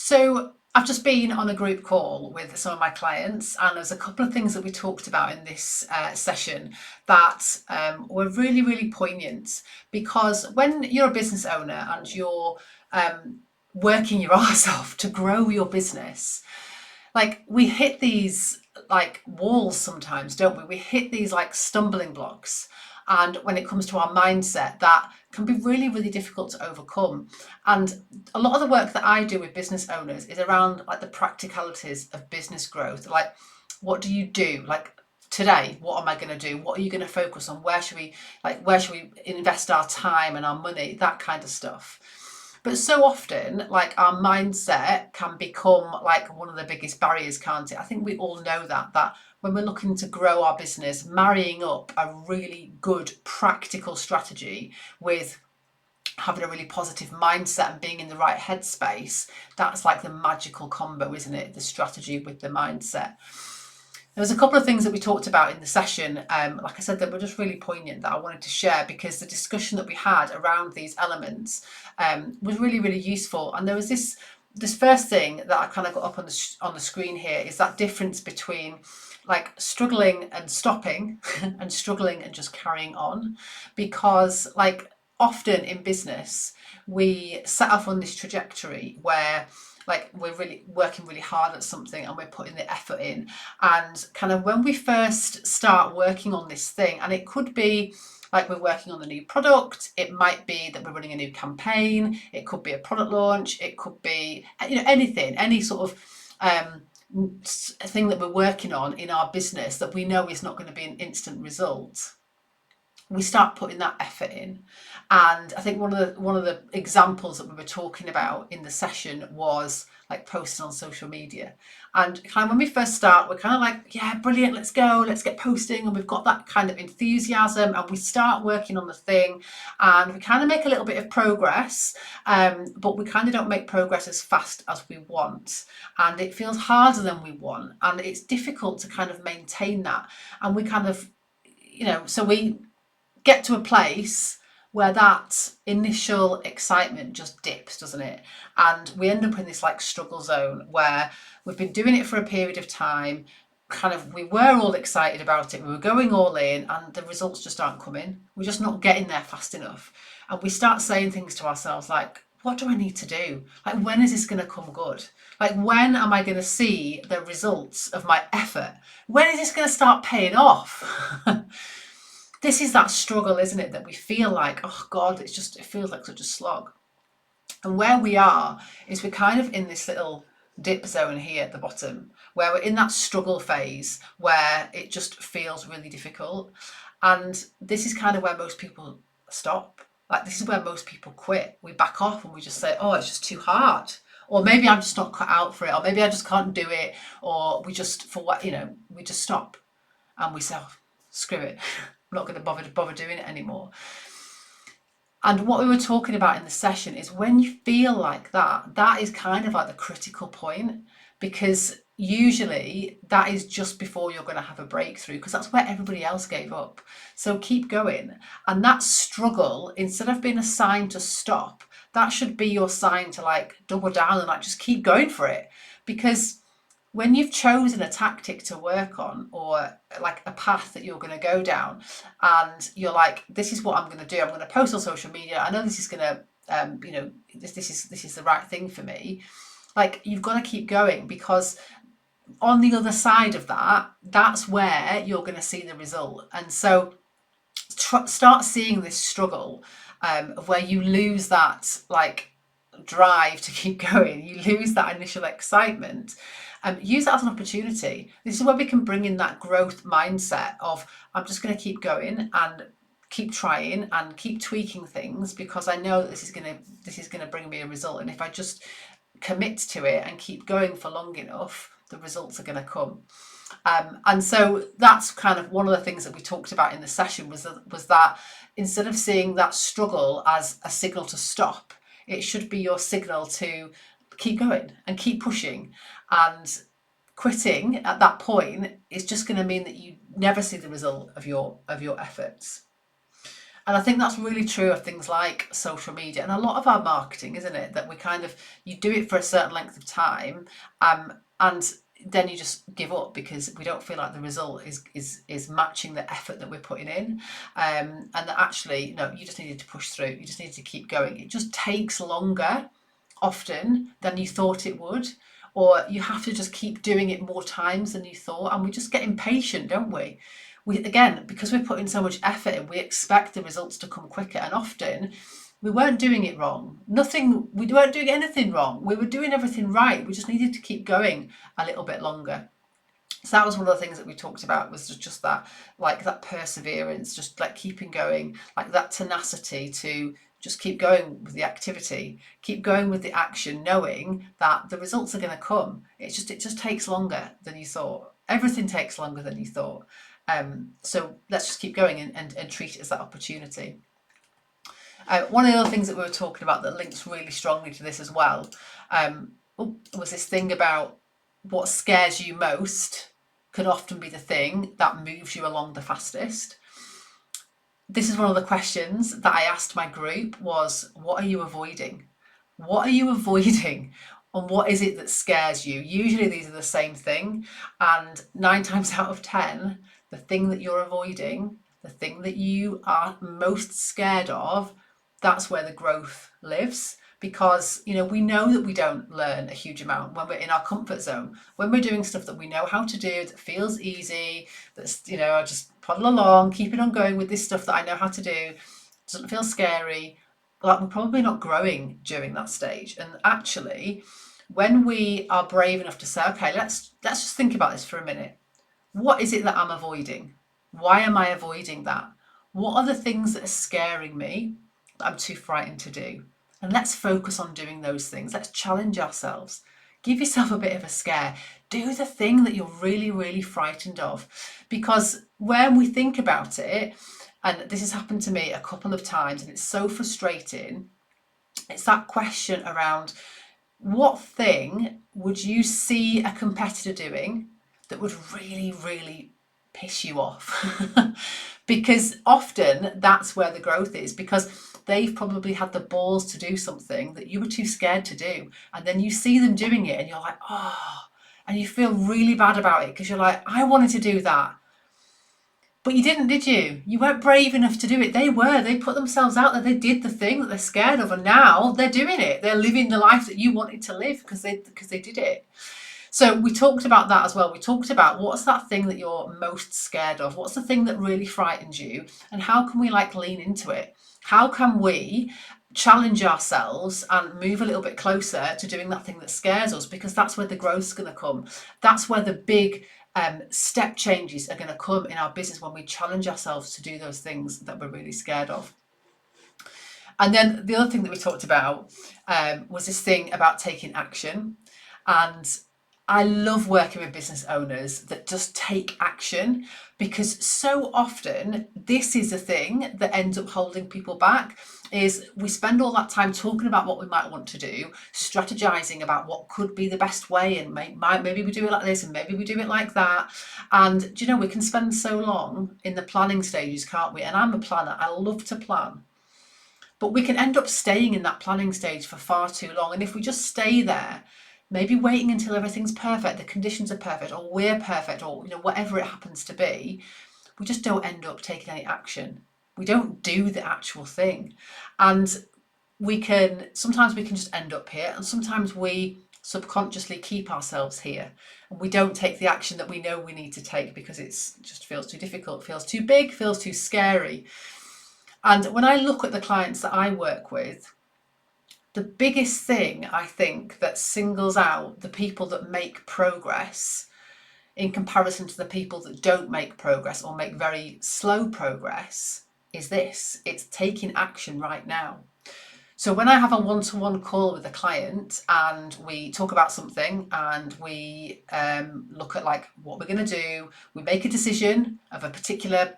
So I've just been on a group call with some of my clients, and there's a couple of things that we talked about in this session that were really, really poignant. Because when you're a business owner and you're working your arse off to grow your business, like we hit these like walls sometimes, don't we? We hit these like stumbling blocks. And when it comes to our mindset, that can be really, really difficult to overcome. And a lot of the work that I do with business owners is around like the practicalities of business growth. Like, what do you do? Like today, what am I going to do? What are you going to focus on? Where should we invest our time and our money? That kind of stuff. But so often, like our mindset can become like one of the biggest barriers, can't it? I think we all know that when we're looking to grow our business, marrying up a really good practical strategy with having a really positive mindset and being in the right headspace, that's like the magical combo, isn't it? The strategy with the mindset. There was a couple of things that we talked about in the session, like I said, that were just really poignant that I wanted to share, because the discussion that we had around these elements was really, really useful. And there was this first thing that I kind of got up on the screen here, is that difference between like struggling and stopping and struggling and just carrying on. Because like often in business, we set off on this trajectory where like we're really working really hard at something and we're putting the effort in, and kind of when we first start working on this thing, and it could be like we're working on a new product, it might be that we're running a new campaign, it could be a product launch, it could be anything, any sort of thing that we're working on in our business that we know is not going to be an instant result. We start putting that effort in. And I think one of the examples that we were talking about in the session was like posting on social media. And kind of when we first start, we're kind of like, yeah, brilliant, let's go, let's get posting. And we've got that kind of enthusiasm, and we start working on the thing, and we kind of make a little bit of progress, but we kind of don't make progress as fast as we want. And it feels harder than we want. And it's difficult to kind of maintain that. And we kind of, so we get to a place where that initial excitement just dips, doesn't it? And we end up in this like struggle zone where we've been doing it for a period of time. Kind of, we were all excited about it, we were going all in, and the results just aren't coming. We're just not getting there fast enough. And we start saying things to ourselves like, what do I need to do? Like, when is this going to come good? Like, when am I going to see the results of my effort? When is this going to start paying off? This is that struggle, isn't it? That we feel like, oh God, it feels like such a slog. And where we are is we're kind of in this little dip zone here at the bottom, where we're in that struggle phase where it just feels really difficult. And this is kind of where most people stop. Like, this is where most people quit. We back off and we just say, oh, it's just too hard. Or maybe I'm just not cut out for it. Or maybe I just can't do it. Or we just, we just stop and we say, oh, screw it. I'm not going to bother doing it anymore. And what we were talking about in the session is when you feel like that, that is kind of like the critical point, because usually that is just before you're going to have a breakthrough, because that's where everybody else gave up. So keep going. And that struggle, instead of being a sign to stop, that should be your sign to like double down and like just keep going for it. Because when you've chosen a tactic to work on, or like a path that you're going to go down, and you're like, this is what I'm going to do, I'm going to post on social media, I know this is going to this is the right thing for me, like you've got to keep going, because on the other side of that, that's where you're going to see the result. And so start seeing this struggle of where you lose that like drive to keep going, you lose that initial excitement. Use that as an opportunity. This is where we can bring in that growth mindset of, I'm just going to keep going and keep trying and keep tweaking things, because I know that this is going to bring me a result. And if I just commit to it and keep going for long enough, the results are going to come. And so that's kind of one of the things that we talked about in the session, was that instead of seeing that struggle as a signal to stop, it should be your signal to keep going and keep pushing. And quitting at that point is just going to mean that you never see the result of your efforts. And I think that's really true of things like social media and a lot of our marketing, isn't it? That we kind of, you do it for a certain length of time, and then you just give up because we don't feel like the result is matching the effort that we're putting in. And that actually, no, you just needed to push through. You just needed to keep going. It just takes longer often than you thought it would, or you have to just keep doing it more times than you thought, and we just get impatient, don't we? We, again, because we're putting so much effort in, we expect the results to come quicker, and often we weren't doing it wrong. We weren't doing anything wrong. We were doing everything right. We just needed to keep going a little bit longer. So that was one of the things that we talked about, was just that, like that perseverance, just like keeping going, like that tenacity to just keep going with the activity, keep going with the action, knowing that the results are going to come. It just takes longer than you thought. Everything takes longer than you thought. So let's just keep going and treat it as that opportunity. One of the other things that we were talking about that links really strongly to this as well, was this thing about what scares you most can often be the thing that moves you along the fastest. This is one of the questions that I asked my group was, what are you avoiding? What are you avoiding? And what is it that scares you? Usually these are the same thing. And 9 times out of 10, the thing that you're avoiding, the thing that you are most scared of, that's where the growth lives. Because, we know that we don't learn a huge amount when we're in our comfort zone, when we're doing stuff that we know how to do, that feels easy, that's, I just puddle along, keeping on going with this stuff that I know how to do, doesn't feel scary. Like, we're probably not growing during that stage. And actually, when we are brave enough to say, okay, let's just think about this for a minute. What is it that I'm avoiding? Why am I avoiding that? What are the things that are scaring me that I'm too frightened to do? And let's focus on doing those things. Let's challenge ourselves. Give yourself a bit of a scare. Do the thing that you're really, really frightened of. Because when we think about it, and this has happened to me a couple of times, and it's so frustrating, it's that question around, what thing would you see a competitor doing that would really, really piss you off? Because often that's where the growth is, because they've probably had the balls to do something that you were too scared to do. And then you see them doing it and you're like, oh, and you feel really bad about it because you're like, I wanted to do that. But you didn't, did you? You weren't brave enough to do it. They were. They put themselves out there. They did the thing that they're scared of, and now they're doing it. They're living the life that you wanted to live because they did it. So we talked about that as well. We talked about, what's that thing that you're most scared of? What's the thing that really frightens you? And how can we lean into it? How can we challenge ourselves and move a little bit closer to doing that thing that scares us? Because that's where the growth's going to come. That's where the big step changes are going to come in our business, when we challenge ourselves to do those things that we're really scared of. And then the other thing that we talked about was this thing about taking action. And I love working with business owners that just take action, because so often this is the thing that ends up holding people back. Is we spend all that time talking about what we might want to do, strategizing about what could be the best way, and maybe we do it like this and maybe we do it like that. And we can spend so long in the planning stages, can't we? And I'm a planner. I love to plan. But we can end up staying in that planning stage for far too long. And if we just stay there, maybe waiting until everything's perfect, the conditions are perfect, or we're perfect, or whatever it happens to be, we just don't end up taking any action. We don't do the actual thing. And sometimes we can just end up here, and sometimes we subconsciously keep ourselves here, and we don't take the action that we know we need to take because it just feels too difficult, feels too big, feels too scary. And when I look at the clients that I work with, the biggest thing I think that singles out the people that make progress in comparison to the people that don't make progress or make very slow progress is this: it's taking action right now. So when I have a one-to-one call with a client and we talk about something and we look at what we're going to do, we make a decision of a particular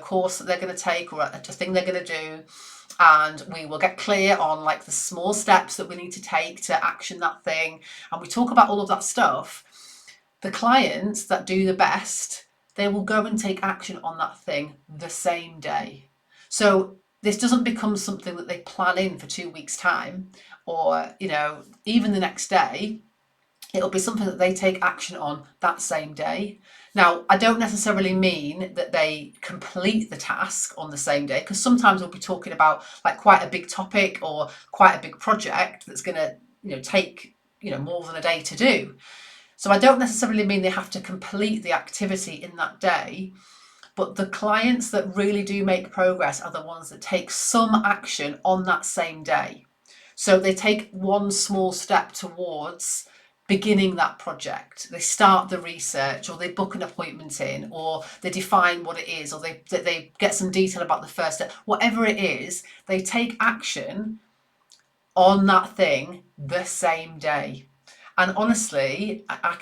course that they're going to take, or a thing they're going to do, and we will get clear on the small steps that we need to take to action that thing, and we talk about all of that stuff. The clients that do the best, they will go and take action on that thing the same day. So this doesn't become something that they plan in for 2 weeks' time, or, even the next day. It'll be something that they take action on that same day. Now, I don't necessarily mean that they complete the task on the same day, because sometimes we'll be talking about like quite a big topic or quite a big project that's going to, take, more than a day to do. So I don't necessarily mean they have to complete the activity in that day, but the clients that really do make progress are the ones that take some action on that same day. So they take one small step towards beginning that project. They start the research, or they book an appointment in, or they define what it is, or they get some detail about the first step. Whatever it is, they take action on that thing the same day. And honestly, I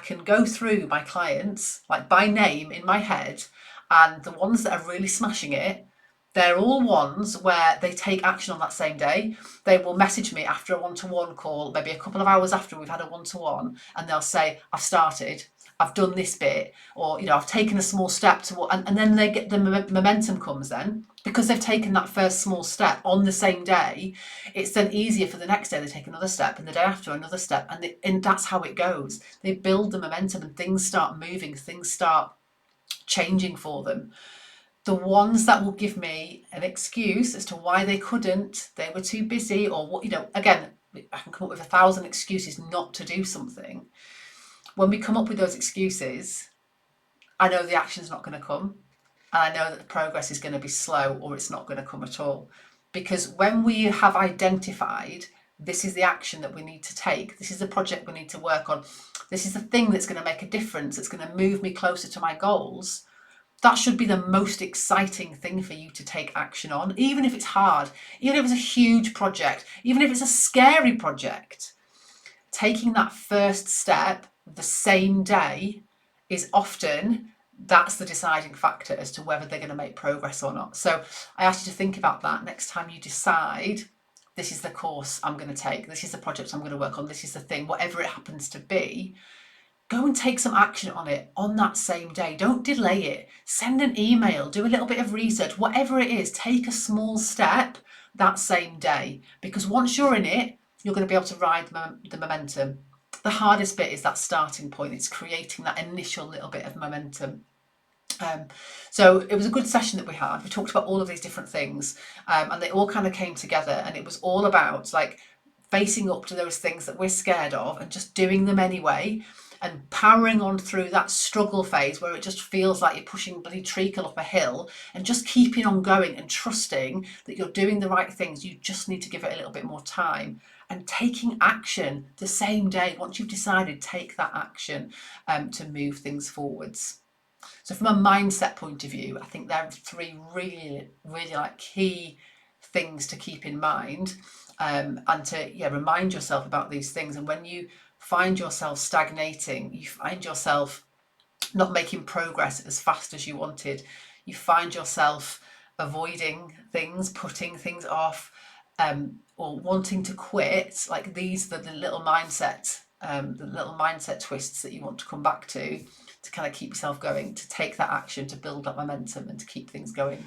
can go through my clients like by name in my head, and the ones that are really smashing it, they're all ones where they take action on that same day. They will message me after a one-to-one call, maybe a couple of hours after we've had a one-to-one, and they'll say, I've started, I've done this bit, or I've taken a small step to, and then they get the momentum comes then, because they've taken that first small step on the same day. It's then easier for the next day. They take another step, and the day after another step, and that's how it goes. They build the momentum, and things start moving, things start changing for them. The ones that will give me an excuse as to why they couldn't, they were too busy, or what, again, I can come up with 1,000 excuses not to do something. When we come up with those excuses, I know the action's not going to come, and I know that the progress is going to be slow, or it's not going to come at all. Because when we have identified this is the action that we need to take, this is the project we need to work on, this is the thing that's going to make a difference, that's going to move me closer to my goals, that should be the most exciting thing for you to take action on, even if it's hard, even if it's a huge project, even if it's a scary project. Taking that first step the same day is often, that's the deciding factor as to whether they're going to make progress or not. So I ask you to think about that next time you decide, this is the course I'm going to take, this is the project I'm going to work on, this is the thing, whatever it happens to be. Go and take some action on it on that same day. Don't delay it. Send an email, do a little bit of research, whatever it is, take a small step that same day. Because once you're in it, you're going to be able to ride the momentum. The hardest bit is that starting point. It's creating that initial little bit of momentum. So it was a good session that we had. We talked about all of these different things, and they all kind of came together, and it was all about like facing up to those things that we're scared of and just doing them anyway, and powering on through that struggle phase where it just feels like you're pushing bloody treacle up a hill, and just keeping on going and trusting that you're doing the right things. You just need to give it a little bit more time, and taking action the same day. Once you've decided, take that action to move things forwards. So from a mindset point of view, I think there are 3 really, really like key things to keep in mind, and to remind yourself about these things. And when you find yourself stagnating, you find yourself not making progress as fast as you wanted, you find yourself avoiding things, putting things off, or wanting to quit, like these are the little mindset twists that you want to come back to kind of keep yourself going, to take that action, to build up momentum, and to keep things going.